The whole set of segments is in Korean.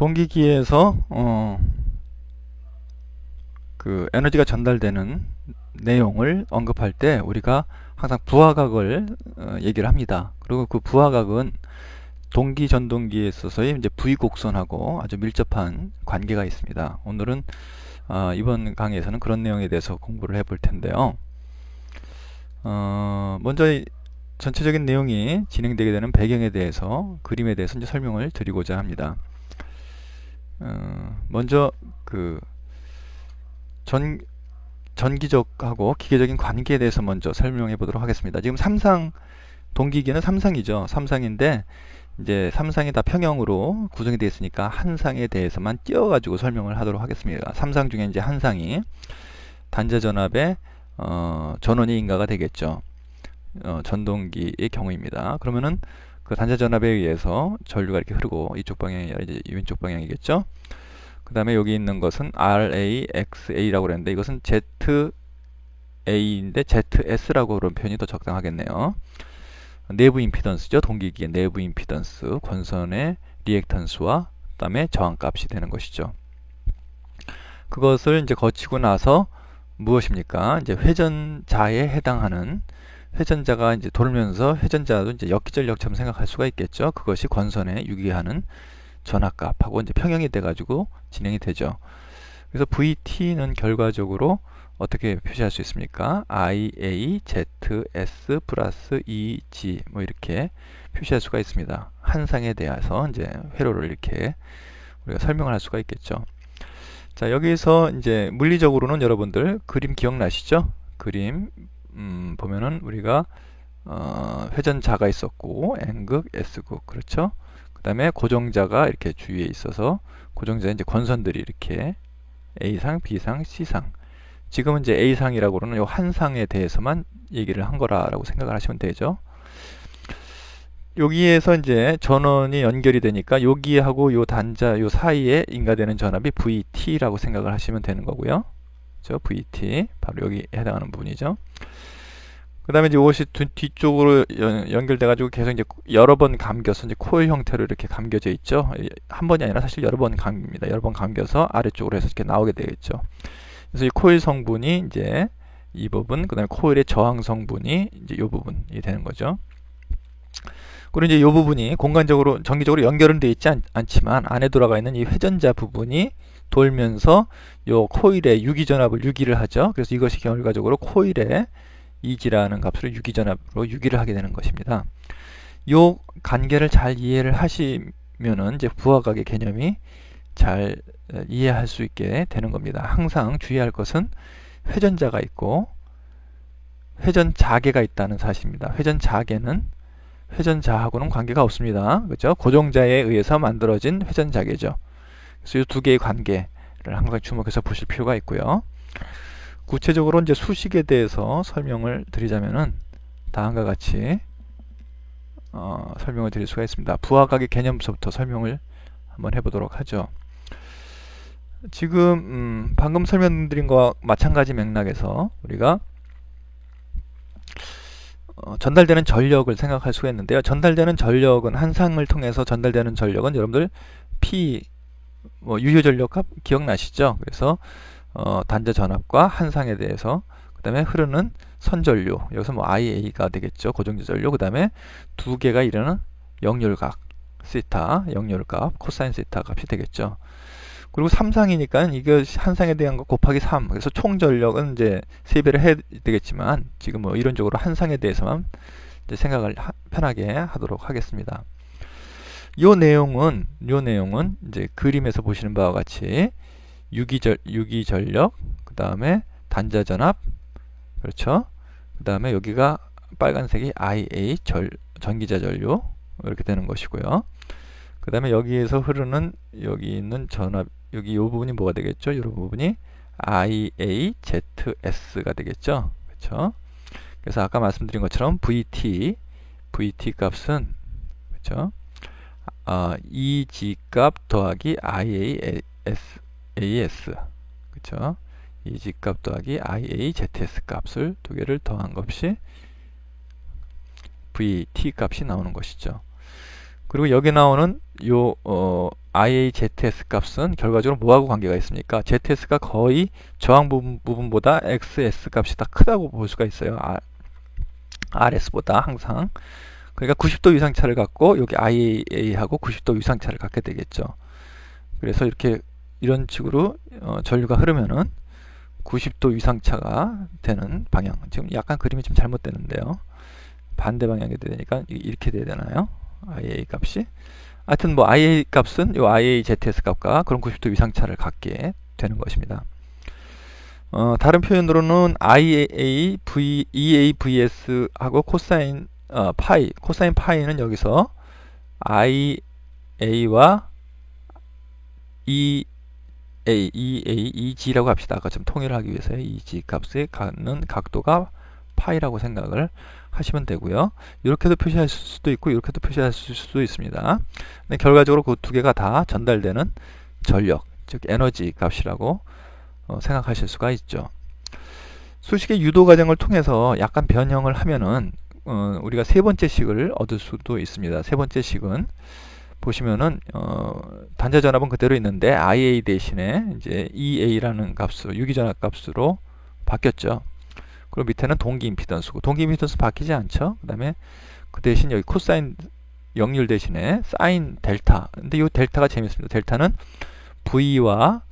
동기기에서 그 에너지가 전달되는 내용을 언급할 때 우리가 항상 부하각을 얘기를 합니다. 그리고 그 부하각은 동기 전동기에 있어서의 이제 V곡선하고 아주 밀접한 관계가 있습니다. 오늘은 이번 강의에서는 그런 내용에 대해서 공부를 해볼 텐데요. 먼저 전체적인 내용이 진행되게 되는 배경에 대해서, 그림에 대해서 이제 설명을 드리고자 합니다. 먼저 그 전기적하고 기계적인 관계에 대해서 먼저 설명해 보도록 하겠습니다. 지금 동기기는 삼상이죠. 삼상인데 이제 삼상이 다 평형으로 구성이 되어 있으니까 한 상에 대해서만 띄워가지고 설명을 하도록 하겠습니다. 삼상 중에 이제 한 상이 단자전압의 전원이 인가가 되겠죠. 전동기의 경우입니다. 그러면은 그 단자전압에 의해서 전류가 이렇게 흐르고 이쪽 방향이 아니라 이제 왼쪽 방향이겠죠. 그 다음에 여기 있는 것은 RAXA라고 그랬는데 이것은 ZA인데 ZS라고 그런 표현이 더 적당하겠네요. 내부 임피던스죠. 동기기의 내부 임피던스, 권선의 리액턴스와 그 다음에 저항값이 되는 것이죠. 그것을 이제 거치고 나서 무엇입니까? 이제 회전자에 해당하는, 회전자가 이제 돌면서 회전자도 이제 역기전력처럼 생각할 수가 있겠죠. 그것이 권선에 유기하는 전압값하고 이제 평형이 돼가지고 진행이 되죠. 그래서 VT는 결과적으로 어떻게 표시할 수 있습니까? IAZS 플러스 EG 뭐 이렇게 표시할 수가 있습니다. 한 상에 대해서 이제 회로를 이렇게 우리가 설명을 할 수가 있겠죠. 자, 여기서 이제 물리적으로는 여러분들 그림 기억나시죠? 그림 보면은 우리가 회전자가 있었고 N극, S극, 그렇죠? 그 다음에 고정자가 이렇게 주위에 있어서 고정자에 이제 권선들이 이렇게 A상, B상, C상. 지금은 이제 A상이라고 그러는 요 한 상에 대해서만 얘기를 한 거라고 생각을 하시면 되죠. 여기에서 이제 전원이 연결이 되니까 여기하고 요 단자 요 사이에 인가되는 전압이 VT라고 생각을 하시면 되는 거고요. 그렇죠? VT 바로 여기 해당하는 부분이죠. 그 다음에 이제 이것이 뒤쪽으로 연결돼 가지고 계속 이제 여러 번 감겨서 이제 코일 형태로 이렇게 감겨져 있죠. 한 번이 아니라 사실 여러 번 감깁니다. 여러 번 감겨서 아래쪽으로 해서 이렇게 나오게 되겠죠. 그래서 이 코일 성분이 이제 이 부분, 그 다음에 코일의 저항 성분이 이제 이 부분이 되는 거죠. 그리고 이제 이 부분이 공간적으로 전기적으로 연결은 되어 있지 않지만 안에 들어가 있는 이 회전자 부분이 돌면서 이 코일의 유기전압을 유기를 하죠. 그래서 이것이 결과적으로 코일의 EG라는 값으로 유기전압으로 유기를 하게 되는 것입니다. 이 관계를 잘 이해를 하시면은 이제 부하각의 개념이 잘 이해할 수 있게 되는 겁니다. 항상 주의할 것은 회전자가 있고 회전자계가 있다는 사실입니다. 회전자계는 회전자하고는 관계가 없습니다. 그렇죠? 고정자에 의해서 만들어진 회전자계죠. 그래서 이 두 개의 관계를 항상 주목해서 보실 필요가 있고요. 구체적으로 이제 수식에 대해서 설명을 드리자면은 다음과 같이 설명을 드릴 수가 있습니다. 부하각의 개념부터 설명을 한번 해보도록 하죠. 지금 방금 설명드린 것과 마찬가지 맥락에서 우리가 전달되는 전력을 생각할 수가 있는데요. 전달되는 전력은 한 상을 통해서 전달되는 전력은 여러분들 P 유효 전력값 기억나시죠? 그래서 단자 전압과 한 상에 대해서 그 다음에 흐르는 선전류 여기서 뭐 IA가 되겠죠. 고정제 전류. 그 다음에 두 개가 이르는 역률각 시타 역률값 코사인 시타 값이 되겠죠. 그리고 3상이니까 이거 한 상에 대한 거 곱하기 3. 그래서 총 전력은 이제 3배를 해야 되겠지만 지금 뭐 이론적으로 한 상에 대해서만 이제 생각을 편하게 하도록 하겠습니다. 요 내용은 이제 그림에서 보시는 바와 같이 유기전력, 그 다음에 단자전압, 그렇죠? 그 다음에 여기가 빨간색이 IA 전기자 전류 이렇게 되는 것이고요. 그 다음에 여기에서 흐르는 여기 있는 전압 여기 이 부분이 뭐가 되겠죠? 이 부분이 IAZS가 되겠죠? 그렇죠? 그래서 아까 말씀드린 것처럼 VT 값은 그렇죠? EG 값 더하기 IAS 그렇죠? EG 값 더하기 IAZS 값을 두 개를 더한 것이 VT 값이 나오는 것이죠. 그리고 여기 나오는 요 IAZS 값은 결과적으로 뭐하고 관계가 있습니까? ZS가 거의 저항 부분보다 XS 값이 더 크다고 볼 수가 있어요. RS보다 항상. 그러니까 90도 위상차를 갖고 여기 IA하고 90도 위상차를 갖게 되겠죠. 그래서 이런 식으로 전류가 흐르면은 90도 위상차가 되는 방향. 지금 약간 그림이 좀 잘못되는데요. 반대 방향이 되니까 이렇게 돼야 되나요? IA 값이. 하여튼 뭐 IA 값은 요 IAZS 값과 그런 90도 위상차를 갖게 되는 것입니다. 다른 표현으로는 EA vs 하고 코사인 파이. 코사인 파이는 여기서 IA와 EG라고 합시다. 아까 좀 통일을 하기 위해서 EG 값에 갖는 각도가 파이라고 생각을 하시면 되고요. 이렇게도 표시할 수도 있고 이렇게도 표시할 수도 있습니다. 근데 결과적으로 그 두 개가 다 전달되는 전력, 즉 에너지 값이라고 생각하실 수가 있죠. 수식의 유도 과정을 통해서 약간 변형을 하면은 우리가 세 번째 식을 얻을 수도 있습니다. 세 번째 식은 보시면은 단자 전압은 그대로 있는데 IA 대신에 이제 EA라는 값으로 유기전압 값으로 바뀌었죠. 그리고 밑에는 동기 임피던스고 동기 임피던스 바뀌지 않죠. 그다음에 그 대신 여기 코사인 역률 대신에 사인 델타. 근데 이 델타가 재밌습니다. 델타는 V와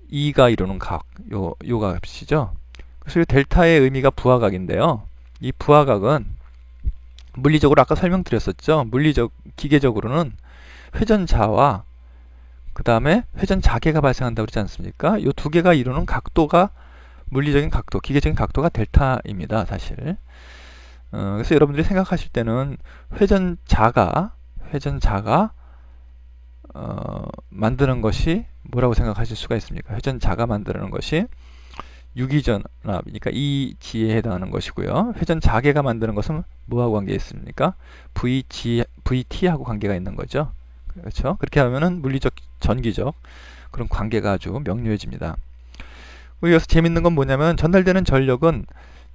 E가 이루는 각, 요 값이죠. 그래서 이 델타의 의미가 부하각인데요. 이 부하각은 물리적으로 아까 설명드렸었죠. 기계적으로는 회전자와 그 다음에 회전자계가 발생한다고 그러지 않습니까? 이 두 개가 이루는 각도가 물리적인 각도, 기계적인 각도가 델타입니다. 사실. 그래서 여러분들이 생각하실 때는 회전자가 만드는 것이 뭐라고 생각하실 수가 있습니까? 회전자가 만드는 것이 유기전압이니까 EG에 해당하는 것이고요. 회전자계가 만드는 것은 뭐하고 관계 있습니까? VT하고 관계가 있는 거죠. 그렇죠? 그렇게 하면은 물리적, 전기적 그런 관계가 아주 명료해집니다. 여기서 재밌는 건 뭐냐면 전달되는 전력은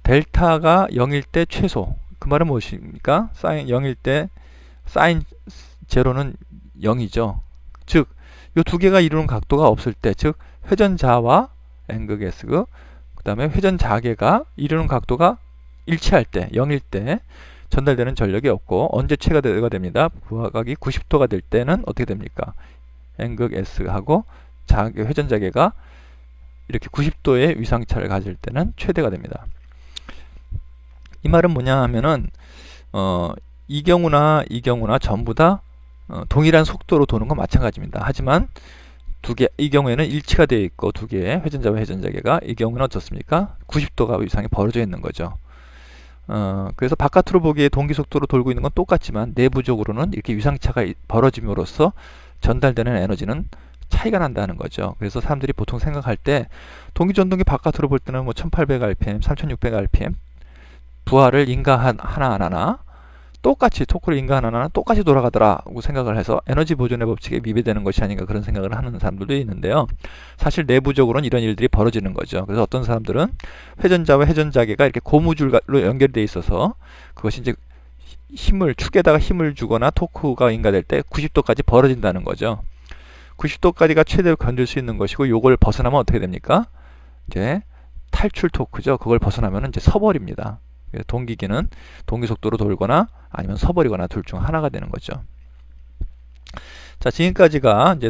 델타가 0일 때 최소. 그 말은 무엇입니까? 사인 0일 때 사인 제로는 0이죠. 즉, 이 두 개가 이루는 각도가 없을 때, 즉 회전자와 N극 S극, 그 다음에 회전자계가 이루는 각도가 일치할 때, 0일 때 전달되는 전력이 없고 언제 최대가 됩니다. 부하각이 90도가 될 때는 어떻게 됩니까? N극 S하고 회전자계가 이렇게 90도의 위상차를 가질 때는 최대가 됩니다. 이 말은 뭐냐 하면은 이 경우나 전부 다 동일한 속도로 도는 건 마찬가지입니다. 하지만 이 경우에는 일치가 되어 있고 두 개의 회전자와 회전자계가 이 경우는 어떻습니까? 90도가 위상이 벌어져 있는 거죠. 그래서 바깥으로 보기에 동기 속도로 돌고 있는 건 똑같지만 내부적으로는 이렇게 위상차가 벌어짐으로써 전달되는 에너지는 차이가 난다는 거죠. 그래서 사람들이 보통 생각할 때 동기 전동기 바깥으로 볼 때는 뭐 1800rpm, 3600rpm 부하를 인가 하나 안 하나 똑같이 토크를 인가 하나 똑같이 돌아가더라고 생각을 해서 에너지 보존의 법칙에 위배되는 것이 아닌가 그런 생각을 하는 사람들도 있는데요. 사실 내부적으로는 이런 일들이 벌어지는 거죠. 그래서 어떤 사람들은 회전자와 회전자계가 이렇게 고무줄로 연결되어 있어서 그것이 이제 축에다가 힘을 주거나 토크가 인가될 때 90도까지 벌어진다는 거죠. 90도까지가 최대로 견딜 수 있는 것이고 요걸 벗어나면 어떻게 됩니까? 이제 탈출 토크죠. 그걸 벗어나면 이제 서버립니다. 동기기는 동기 속도로 돌거나 아니면 서버리거나 둘 중 하나가 되는 거죠. 자, 지금까지가 이제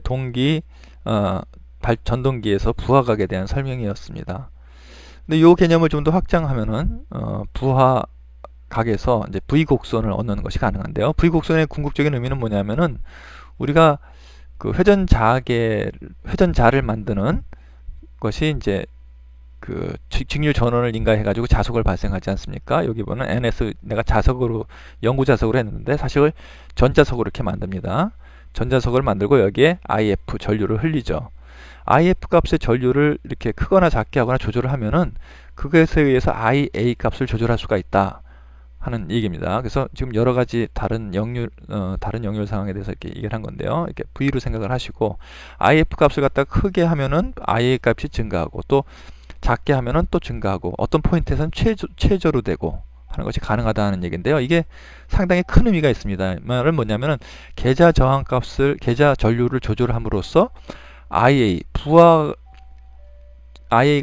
전동기에서 부하각에 대한 설명이었습니다. 근데 이 개념을 좀 더 확장하면은 부하각에서 이제 V 곡선을 얻는 것이 가능한데요. V 곡선의 궁극적인 의미는 뭐냐면은 우리가 그 회전자를 만드는 것이 이제 그 직류 전원을 인가해가지고 자속을 발생하지 않습니까? 여기 보면 NS 내가 영구 자석으로 했는데 사실 전자석으로 이렇게 만듭니다. 전자석을 만들고 여기에 IF 전류를 흘리죠. IF 값의 전류를 이렇게 크거나 작게 하거나 조절을 하면은 그것에 의해서 IA 값을 조절할 수가 있다 하는 얘기입니다. 그래서 지금 여러 가지 다른 역률 상황에 대해서 이렇게 얘기를 한 건데요. 이렇게 V로 생각을 하시고 IF 값을 갖다 크게 하면은 IA 값이 증가하고 또 작게 하면은 또 증가하고 어떤 포인트에서는 최저로 되고 하는 것이 가능하다는 얘기인데요. 이게 상당히 큰 의미가 있습니다. 말은 뭐냐면은 계좌 저항값을 계좌 전류를 조절함으로써 IA가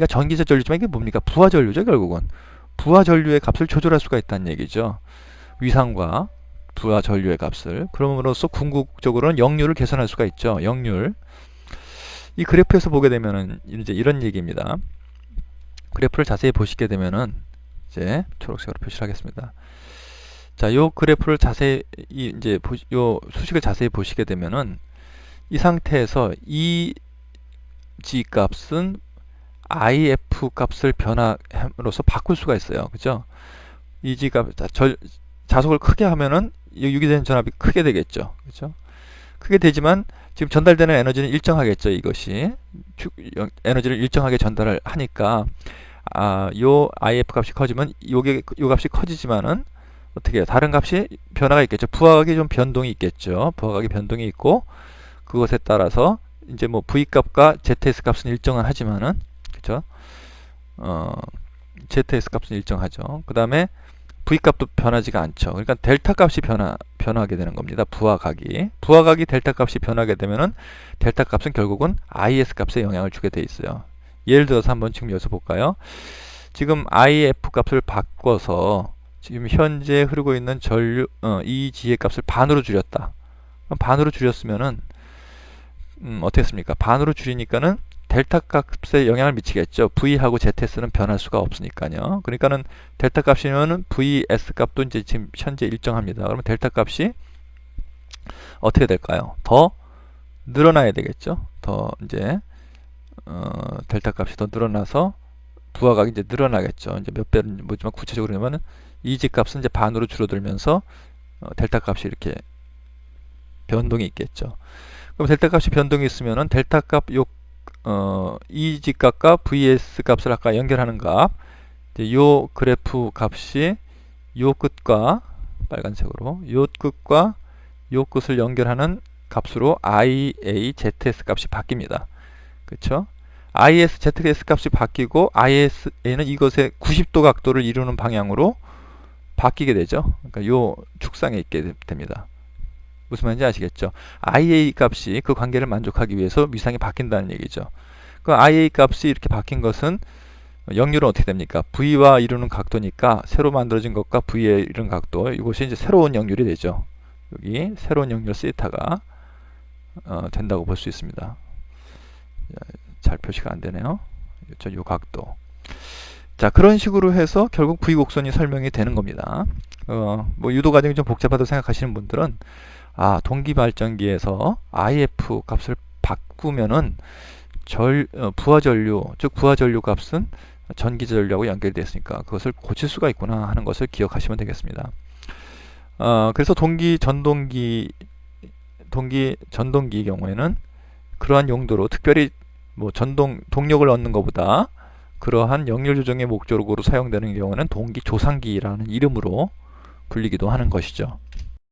전기자 전류지만 이게 뭡니까? 부하 전류죠, 결국은. 부하 전류의 값을 조절할 수가 있다는 얘기죠. 위상과 부하 전류의 값을. 그럼으로써 궁극적으로는 역률을 개선할 수가 있죠. 역률. 이 그래프에서 보게 되면은 이제 이런 얘기입니다. 그래프를 자세히 보시게 되면은 이제 초록색으로 표시를 하겠습니다. 자, 요 그래프를 자세히 이제 요 수식을 자세히 보시게 되면은 이 상태에서 이 G 값은 IF 값을 변화함으로써 바꿀 수가 있어요. 그죠? 이 G 값 자속을 크게 하면은 유기된 전압이 크게 되겠죠. 그죠? 크게 되지만 지금 전달되는 에너지는 일정하겠죠. 이것이 에너지를 일정하게 전달을 하니까 요 IF 값이 커지면 요 값이 커지지만은 어떻게 해요? 다른 값이 변화가 있겠죠. 부하각이 좀 변동이 있겠죠. 부하각이 변동이 있고 그것에 따라서 이제 뭐 V 값과 ZS 값은 일정은 하지만은 그죠? ZS 값은 일정하죠. 그 다음에 V 값도 변하지가 않죠. 그러니까 델타 값이 변하게 되는 겁니다. 부하각이 델타 값이 변하게 되면은 델타 값은 결국은 IS 값에 영향을 주게 돼 있어요. 예를 들어서 한번 지금 여기서 볼까요? 지금 IF 값을 바꿔서 지금 현재 흐르고 있는 이 G의 값을 반으로 줄였다. 그럼 반으로 줄였으면은 어떻게 했습니까? 반으로 줄이니까는 델타 값에 영향을 미치겠죠. V하고 ZS는 변할 수가 없으니까요. 그러니까는 델타 값이면은 VS 값도 이제 지금 현재 일정합니다. 그러면 델타 값이 어떻게 될까요? 더 늘어나야 되겠죠. 더 이제 델타 값이 더 늘어나서 부하각이 이제 늘어나겠죠. 이제 몇 배는 뭐지만 구체적으로 하면은 이지 값은 이제 반으로 줄어들면서 델타 값이 이렇게 변동이 있겠죠. 그럼 델타 값이 변동이 있으면은 델타 값 EG 값과 VS 값을 아까 연결하는 값, 요 그래프 값이 요 끝과 빨간색으로 요 끝과 요 끝을 연결하는 값으로 IAZS 값이 바뀝니다. 그렇죠? ZS 값이 바뀌고 ISA는 이것의 90도 각도를 이루는 방향으로 바뀌게 되죠. 그러니까 요 축상에 있게 됩니다. 무슨 말인지 아시겠죠? IA 값이 그 관계를 만족하기 위해서 위상이 바뀐다는 얘기죠. 그 IA 값이 이렇게 바뀐 것은 역률은 어떻게 됩니까? V와 이루는 각도니까 새로 만들어진 것과 V에 이루는 각도, 이것이 이제 새로운 역률이 되죠. 여기 새로운 역률 시타가 된다고 볼 수 있습니다. 잘 표시가 안 되네요. 그렇죠? 이 각도. 자, 그런 식으로 해서 결국 V 곡선이 설명이 되는 겁니다. 뭐 유도 과정이 좀 복잡하다고 생각하시는 분들은 동기 발전기에서 IF 값을 바꾸면은 부하 전류, 즉 부하 전류 값은 전기 전류하고 연결되어 있으니까 그것을 고칠 수가 있구나 하는 것을 기억하시면 되겠습니다. 그래서 전동기의 경우에는 그러한 용도로 특별히 뭐 동력을 얻는 것보다 그러한 역률 조정의 목적으로 사용되는 경우는 동기 조상기라는 이름으로 불리기도 하는 것이죠.